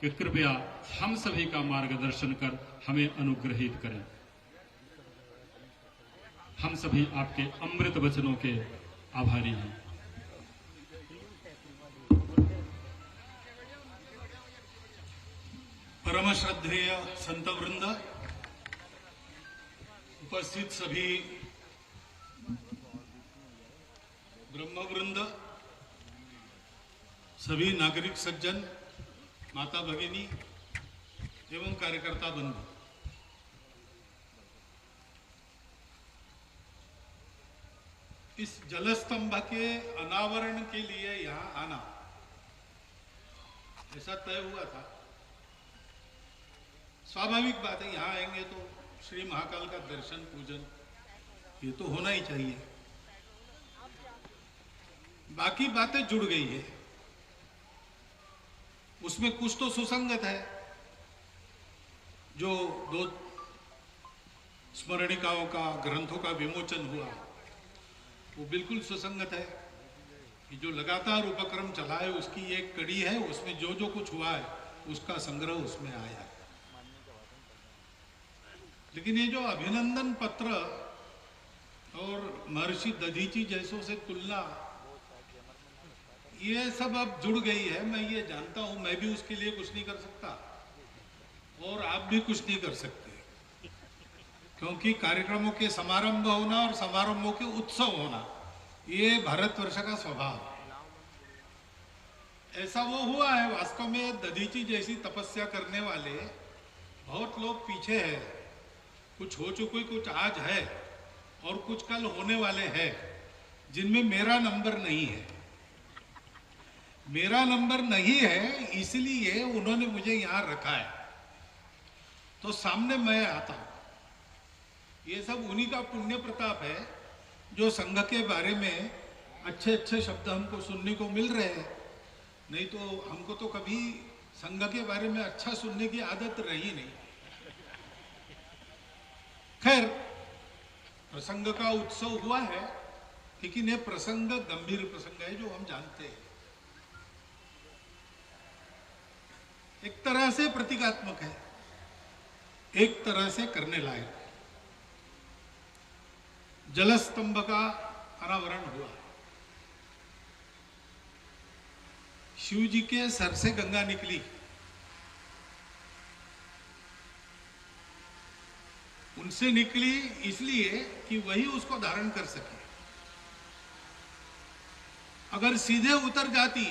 कि कृपया हम सभी का मार्गदर्शन कर हमें अनुग्रहित करें। हम सभी आपके अमृत वचनों के आभारी हैं। परम श्रद्धेय संत वृंद, उपस्थित सभी ब्रह्मवृंद, सभी नागरिक सज्जन, माता भगिनी एवं कार्यकर्ता बंधु, इस जलस्तंभ के अनावरण के लिए यहाँ आना ऐसा तय हुआ था। स्वाभाविक बात है, यहाँ आएंगे तो श्री महाकाल का दर्शन पूजन ये तो होना ही चाहिए। बाकी बातें जुड़ गई है, उसमें कुछ तो सुसंगत है। जो 2 स्मरणिकाओं का, ग्रंथों का विमोचन हुआ वो बिल्कुल सुसंगत है कि जो लगातार उपक्रम चला है उसकी एक कड़ी है, उसमें जो जो कुछ हुआ है उसका संग्रह उसमें आया है। लेकिन ये जो अभिनंदन पत्र और महर्षि दधीची जैसों से तुलना, ये सब अब जुड़ गई है। मैं ये जानता हूं, मैं भी उसके लिए कुछ नहीं कर सकता और आप भी कुछ नहीं कर सकते, क्योंकि कार्यक्रमों के समारंभ होना और समारंभों के उत्सव होना ये भारतवर्ष का स्वभाव है। ऐसा वो हुआ है। वास्तव में दधीची जैसी तपस्या करने वाले बहुत लोग पीछे हैं। कुछ हो चुके, कुछ आज है और कुछ कल होने वाले हैं, जिनमें मेरा नंबर नहीं है। मेरा नंबर नहीं है इसलिए उन्होंने मुझे यहां रखा है, तो सामने मैं आता हूं। ये सब उन्हीं का पुण्य प्रताप है जो संघ के बारे में अच्छे अच्छे शब्द हमको सुनने को मिल रहे हैं। नहीं तो हमको तो कभी संघ के बारे में अच्छा सुनने की आदत रही नहीं। खैर, प्रसंग का उत्सव हुआ है, लेकिन ये प्रसंग गंभीर प्रसंग है जो हम जानते हैं। एक तरह से प्रतीकात्मक है, एक तरह से करने लायक है। जलस्तंभ का अनावरण हुआ। शिव जी के सर से गंगा निकली, उनसे निकली इसलिए कि वही उसको धारण कर सके। अगर सीधे उतर जाती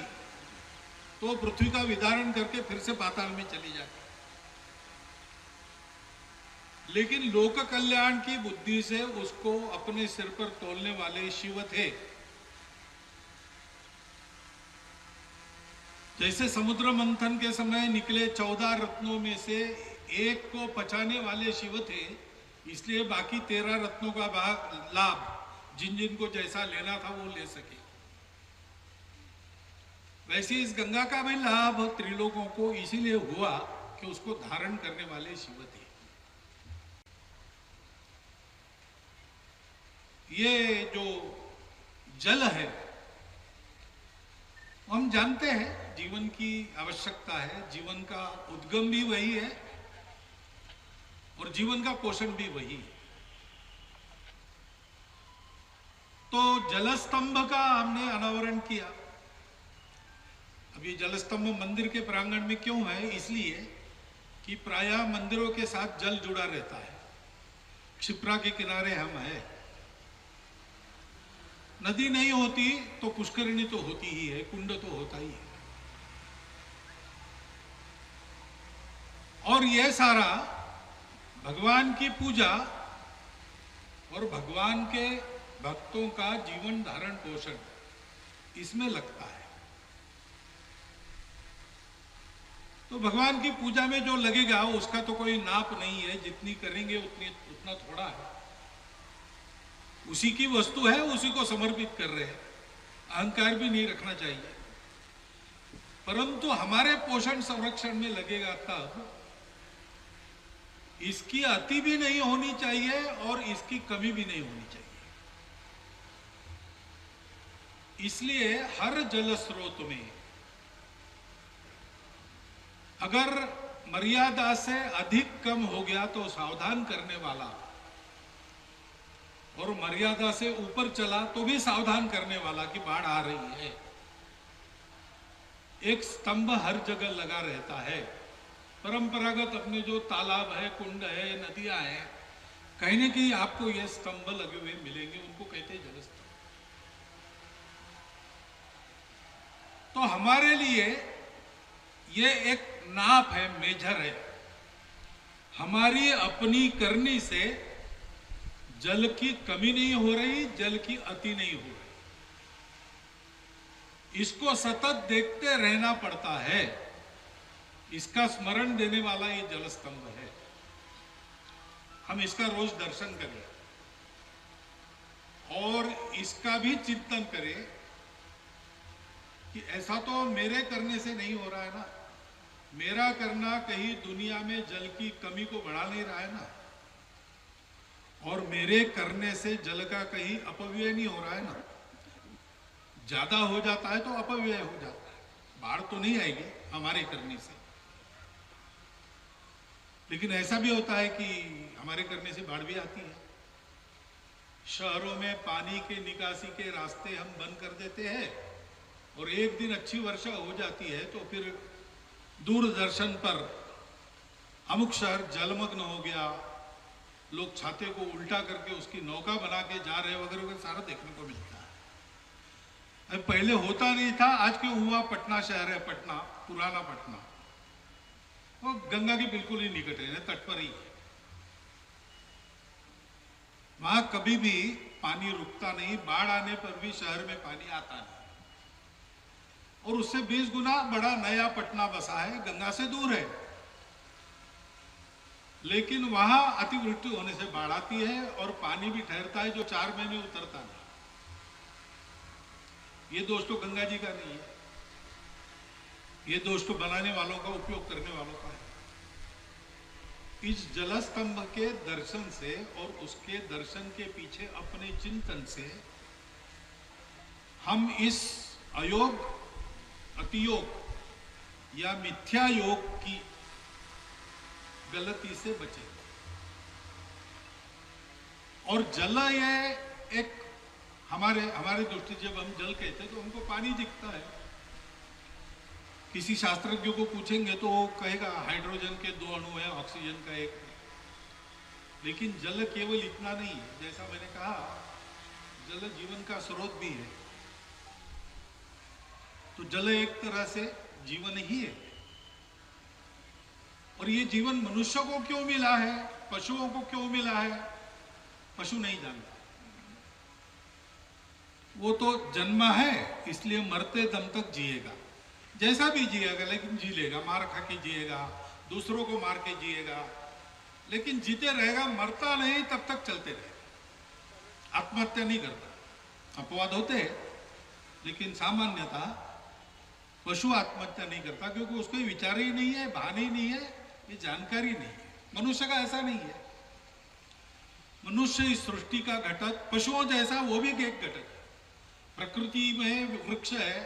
तो पृथ्वी का विदारण करके फिर से पाताल में चली जाती। लेकिन लोक कल्याण की बुद्धि से उसको अपने सिर पर तोलने वाले शिव थे। जैसे समुद्र मंथन के समय निकले 14 रत्नों में से एक को पचाने वाले शिव थे, इसलिए बाकी 13 रत्नों का लाभ जिन जिन को जैसा लेना था वो ले सके। वैसे इस गंगा का भी लाभ त्रिलोकों को इसीलिए हुआ कि उसको धारण करने वाले शिव थे। ये जो जल है, हम जानते हैं जीवन की आवश्यकता है, जीवन का उद्गम भी वही है और जीवन का पोषण भी वही है। तो जलस्तंभ का हमने अनावरण किया। अब ये जलस्तंभ मंदिर के प्रांगण में क्यों है? इसलिए कि प्रायः मंदिरों के साथ जल जुड़ा रहता है। क्षिप्रा के किनारे हम हैं। नदी नहीं होती तो पुष्करिणी तो होती ही है, कुंड तो होता ही है। और यह सारा भगवान की पूजा और भगवान के भक्तों का जीवन धारण पोषण इसमें लगता है। तो भगवान की पूजा में जो लगेगा उसका तो कोई नाप नहीं है, जितनी करेंगे उतना थोड़ा है। उसी की वस्तु है, उसी को समर्पित कर रहे हैं। अहंकार भी नहीं रखना चाहिए, परंतु हमारे पोषण संरक्षण में लगेगा तब। इसकी अति भी नहीं होनी चाहिए और इसकी कमी भी नहीं होनी चाहिए। इसलिए हर जल स्रोत में अगर मर्यादा से अधिक कम हो गया तो सावधान करने वाला, और मर्यादा से ऊपर चला तो भी सावधान करने वाला कि बाढ़ आ रही है। एक स्तंभ हर जगह लगा रहता है। परंपरागत अपने जो तालाब है, कुंड है, नदियां हैं, कहीं न कहीं आपको ये स्तंभ लगे हुए मिलेंगे, उनको कहते हैं जल स्तंभ। तो हमारे लिए ये एक नाप है, मेजर है। हमारी अपनी करनी से जल की कमी नहीं हो रही, जल की अति नहीं हो रही। इसको सतत देखते रहना पड़ता है। इसका स्मरण देने वाला ये जल स्तंभ है। हम इसका रोज दर्शन करें और इसका भी चिंतन करें कि ऐसा तो मेरे करने से नहीं हो रहा है ना, मेरा करना कहीं दुनिया में जल की कमी को बढ़ा नहीं रहा है ना, और मेरे करने से जल का कहीं अपव्यय नहीं हो रहा है ना। ज्यादा हो जाता है तो अपव्यय हो जाता है, बाढ़ तो नहीं आएगी हमारे करने से। लेकिन ऐसा भी होता है कि हमारे करने से बाढ़ भी आती है। शहरों में पानी के निकासी के रास्ते हम बंद कर देते हैं और एक दिन अच्छी वर्षा हो जाती है तो फिर दूरदर्शन पर अमुक शहर जलमग्न हो गया, लोग छाते को उल्टा करके उसकी नौका बना के जा रहे वगैरह वगैरह सारा देखने को मिलता है। अब पहले होता नहीं था, आज क्यों हुआ? पटना शहर है, पटना, पुराना पटना, वो गंगा के बिल्कुल ही निकट है, तट पर ही है। वहां कभी भी पानी रुकता नहीं, बाढ़ आने पर भी शहर में पानी आता नहीं। और उससे 20 गुना बड़ा नया पटना बसा है, गंगा से दूर है, लेकिन वहां अतिवृष्टि होने से बाढ़ आती है और पानी भी ठहरता है जो 4 महीने उतरता नहीं। ये दोष तो गंगा जी का नहीं है, ये दोष तो बनाने वालों का, उपयोग करने वालों का है। इस जलस्तंभ के दर्शन से और उसके दर्शन के पीछे अपने चिंतन से हम इस अयोग, अतियोग या मिथ्या योग की गलती से बचे। और जल ये एक हमारे दृष्टि जब हम जल कहते हैं तो हमको पानी दिखता है। किसी शास्त्रज्ञ को पूछेंगे तो वो कहेगा हाइड्रोजन के 2 अणु है, ऑक्सीजन का 1 है। लेकिन जल केवल इतना नहीं है, जैसा मैंने कहा जल जीवन का स्रोत भी है। तो जल एक तरह से जीवन ही है। और ये जीवन मनुष्य को क्यों मिला है, पशुओं को क्यों मिला है, पशु नहीं जानता। वो तो जन्मा है इसलिए मरते दम तक जिएगा, जैसा भी जिएगा, लेकिन जी लेगा, मार खा के जिएगा, दूसरों को मार के जिएगा, लेकिन जीते रहेगा, मरता नहीं, तब तक चलते रहेगा, आत्महत्या नहीं करता। अपवाद होते हैं, लेकिन सामान्यतः पशु आत्महत्या नहीं करता, क्योंकि उसको विचार ही नहीं है, भान ही नहीं है, ये जानकारी नहीं है। मनुष्य का ऐसा नहीं है। मनुष्य इस सृष्टि का घटक, पशुओं जैसा वो भी एक घटक है। प्रकृति में वृक्ष है,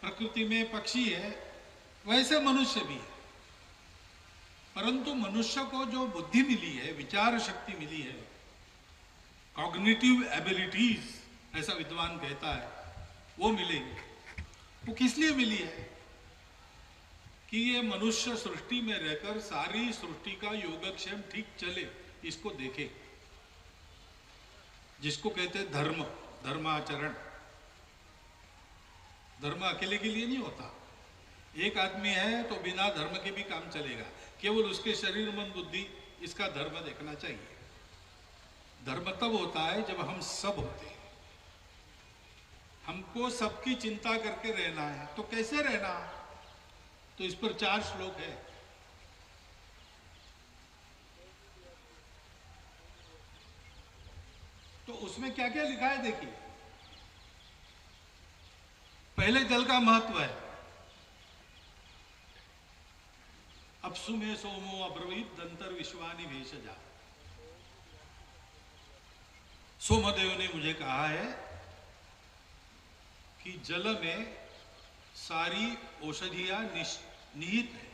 प्रकृति में पक्षी है, वैसे मनुष्य भी है। परंतु मनुष्य को जो बुद्धि मिली है, विचार शक्ति मिली है, कॉग्निटिव एबिलिटीज ऐसा विद्वान कहता है, वो मिलेगी। वो किस लिए मिली है? कि ये मनुष्य सृष्टि में रहकर सारी सृष्टि का योगक्षेम ठीक चले, इसको देखे, जिसको कहते हैं धर्म, धर्माचरण। धर्म अकेले के लिए नहीं होता। एक आदमी है तो बिना धर्म के भी काम चलेगा, केवल उसके शरीर मन बुद्धि इसका धर्म देखना चाहिए। धर्म तब होता है जब हम सब होते हैं। हमको सबकी चिंता करके रहना है, तो कैसे रहना? तो इस पर 4 श्लोक है। तो उसमें क्या क्या लिखा है देखिए। पहले जल का महत्व है। अपसु में सोमो अब्रवीत दंतर विश्वानि भेषजा। सोमदेव ने मुझे कहा है कि जल में सारी औषधियां निहित है।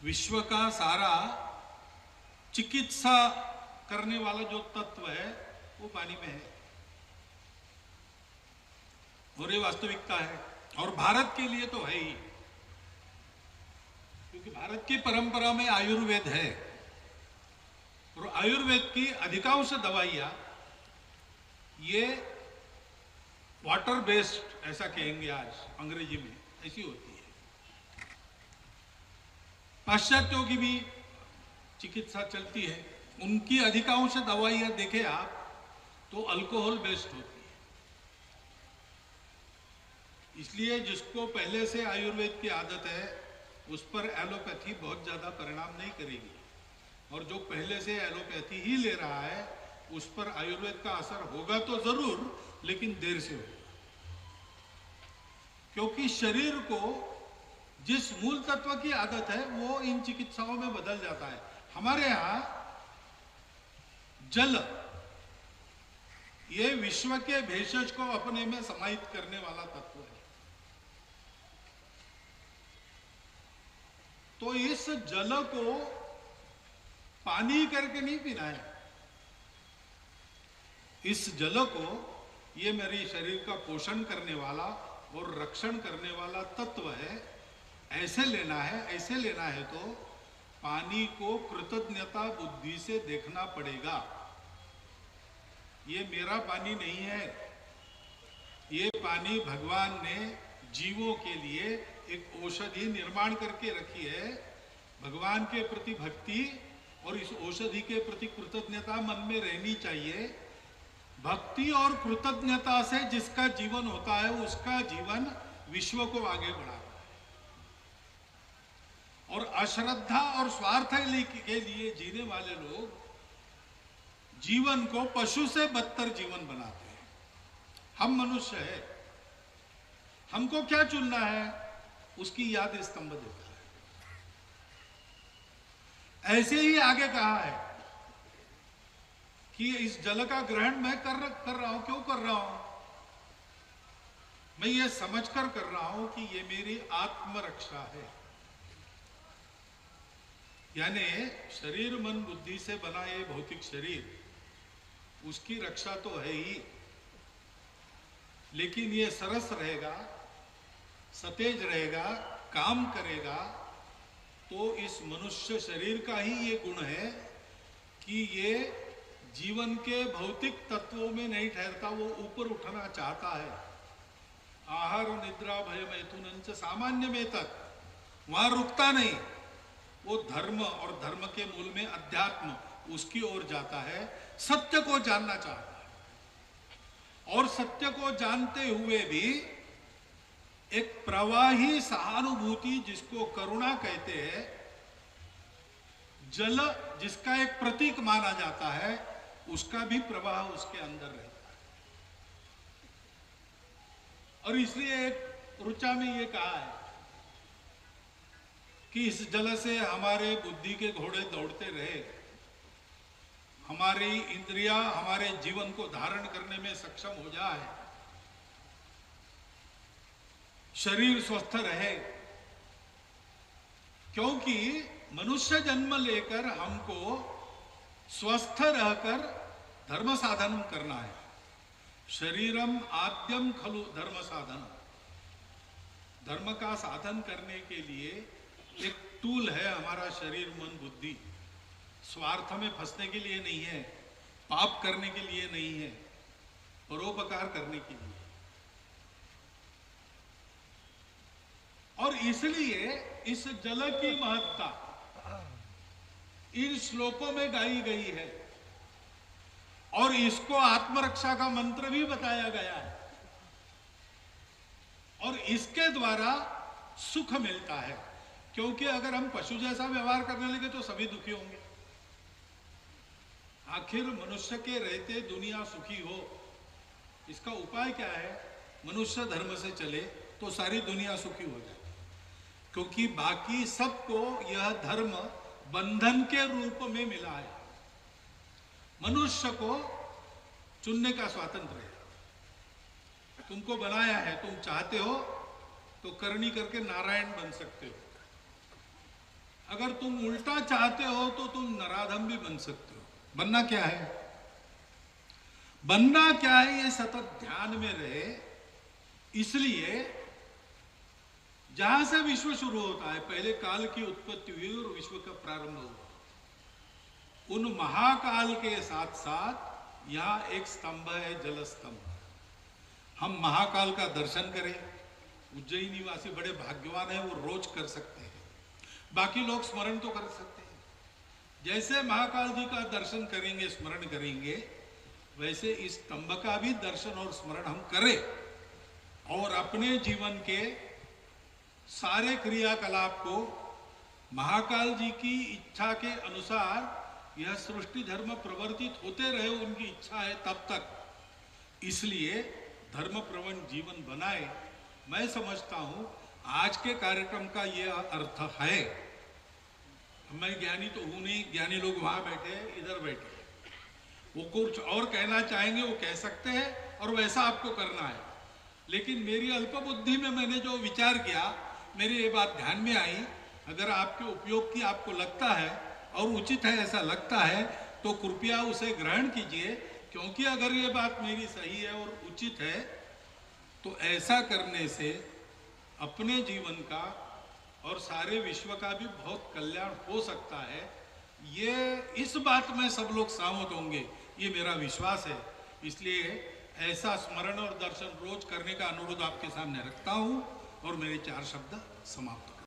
विश्व का सारा चिकित्सा करने वाला जो तत्व है वो पानी में है, और ये वास्तविकता है। और भारत के लिए तो है ही, क्योंकि भारत की परंपरा में आयुर्वेद है, और आयुर्वेद की अधिकांश दवाइयां ये वाटर बेस्ड, ऐसा कहेंगे आज अंग्रेजी में, ऐसी होती है। पाश्चात्यों की भी चिकित्सा चलती है, उनकी अधिकांश दवाइयां देखें आप तो अल्कोहल बेस्ड होती है। इसलिए जिसको पहले से आयुर्वेद की आदत है उस पर एलोपैथी बहुत ज्यादा परिणाम नहीं करेगी, और जो पहले से एलोपैथी ही ले रहा है उस पर आयुर्वेद का असर होगा तो जरूर, लेकिन देर से होगा। क्योंकि शरीर को जिस मूल तत्व की आदत है वो इन चिकित्साओं में बदल जाता है। हमारे यहां जल, ये विश्व के भेषज को अपने में समाहित करने वाला तत्व है। तो इस जल को पानी करके नहीं पीना है, इस जल को ये मेरे शरीर का पोषण करने वाला और रक्षण करने वाला तत्व है, ऐसे लेना है। ऐसे लेना है तो पानी को कृतज्ञता बुद्धि से देखना पड़ेगा। ये मेरा पानी नहीं है, ये पानी भगवान ने जीवों के लिए एक औषधि निर्माण करके रखी है। भगवान के प्रति भक्ति और इस औषधि के प्रति कृतज्ञता मन में रहनी चाहिए। भक्ति और कृतज्ञता से जिसका जीवन होता है उसका जीवन विश्व को आगे बढ़ाता है, और अश्रद्धा और स्वार्थ के लिए जीने वाले लोग जीवन को पशु से बदतर जीवन बनाते हैं। हम मनुष्य है, हमको क्या चुनना है उसकी याद स्तंभ देता है। ऐसे ही आगे कहा है कि इस जल का ग्रहण मैं कर रहा हूं। क्यों कर रहा हूं? मैं ये समझकर कर रहा हूं कि ये मेरी आत्मरक्षा है। यानी शरीर मन बुद्धि से बना ये भौतिक शरीर, उसकी रक्षा तो है ही, लेकिन ये सरस रहेगा, सतेज रहेगा, काम करेगा, तो इस मनुष्य शरीर का ही ये गुण है कि ये जीवन के भौतिक तत्वों में नहीं ठहरता, वो ऊपर उठना चाहता है। आहार निद्रा भय मैथुनंच सामान्य में तक, वहां रुकता नहीं, वो धर्म और धर्म के मूल में अध्यात्म, उसकी ओर जाता है। सत्य को जानना चाहता है, और सत्य को जानते हुए भी एक प्रवाही सहानुभूति, जिसको करुणा कहते हैं, जल जिसका एक प्रतीक माना जाता है, उसका भी प्रवाह उसके अंदर रहता है। और इसलिए एक ऋचा में ये कहा है कि इस जल से हमारे बुद्धि के घोड़े दौड़ते रहे, हमारी इंद्रियां हमारे जीवन को धारण करने में सक्षम हो जाए, शरीर स्वस्थ रहे। क्योंकि मनुष्य जन्म लेकर हमको स्वस्थ रहकर धर्म साधन करना है। शरीरम आद्यम खलु धर्म साधन, धर्म का साधन करने के लिए एक टूल है हमारा शरीर मन बुद्धि। स्वार्थ में फंसने के लिए नहीं है, पाप करने के लिए नहीं है, परोपकार करने के लिए। और इसलिए इस जल की महत्ता इन श्लोकों में गाई गई है, और इसको आत्मरक्षा का मंत्र भी बताया गया है, और इसके द्वारा सुख मिलता है। क्योंकि अगर हम पशु जैसा व्यवहार करने लगे तो सभी दुखी होंगे। आखिर मनुष्य के रहते दुनिया सुखी हो, इसका उपाय क्या है? मनुष्य धर्म से चले तो सारी दुनिया सुखी हो जाए। क्योंकि बाकी सबको यह धर्म बंधन के रूप में मिला है। मनुष्य को चुनने का स्वातंत्र है। तुमको बनाया है, तुम चाहते हो तो करनी करके नारायण बन सकते हो। अगर तुम उल्टा चाहते हो तो तुम नराधम भी बन सकते हो। बनना क्या है? बनना क्या है ये सतत ध्यान में रहे। इसलिए जहां से विश्व शुरू होता है, पहले काल की उत्पत्ति हुई और विश्व का प्रारंभ हुआ। उन महाकाल के साथ साथ यहां एक स्तंभ है, जल स्तंभ। हम महाकाल का दर्शन करें, उज्जैन निवासी बड़े भाग्यवान हैं, वो रोज कर सकते हैं। बाकी लोग स्मरण तो कर सकते हैं। जैसे महाकाल जी का दर्शन करेंगे, स्मरण करेंगे, वैसे इस स्तंभ का भी दर्शन और स्मरण हम करें और अपने जीवन के सारे क्रियाकलाप को महाकाल जी की इच्छा के अनुसार यह सृष्टि धर्म प्रवर्तित होते रहे, उनकी इच्छा है तब तक। इसलिए धर्म प्रवण जीवन बनाए। मैं समझता हूं आज के कार्यक्रम का यह अर्थ है। मैं ज्ञानी तो हूं नहीं, ज्ञानी लोग वहां बैठे, इधर बैठे, वो कुछ और कहना चाहेंगे वो कह सकते हैं और वैसा आपको करना है। लेकिन मेरी अल्प बुद्धि में मैंने जो विचार किया, मेरी ये बात ध्यान में आई। अगर आपके उपयोग की आपको लगता है और उचित है ऐसा लगता है तो कृपया उसे ग्रहण कीजिए, क्योंकि अगर ये बात मेरी सही है और उचित है तो ऐसा करने से अपने जीवन का और सारे विश्व का भी बहुत कल्याण हो सकता है। ये इस बात में सब लोग सहमत होंगे, ये मेरा विश्वास है। इसलिए ऐसा स्मरण और दर्शन रोज करने का अनुरोध आपके सामने रखता हूं और मेरे 4 शब्द समाप्त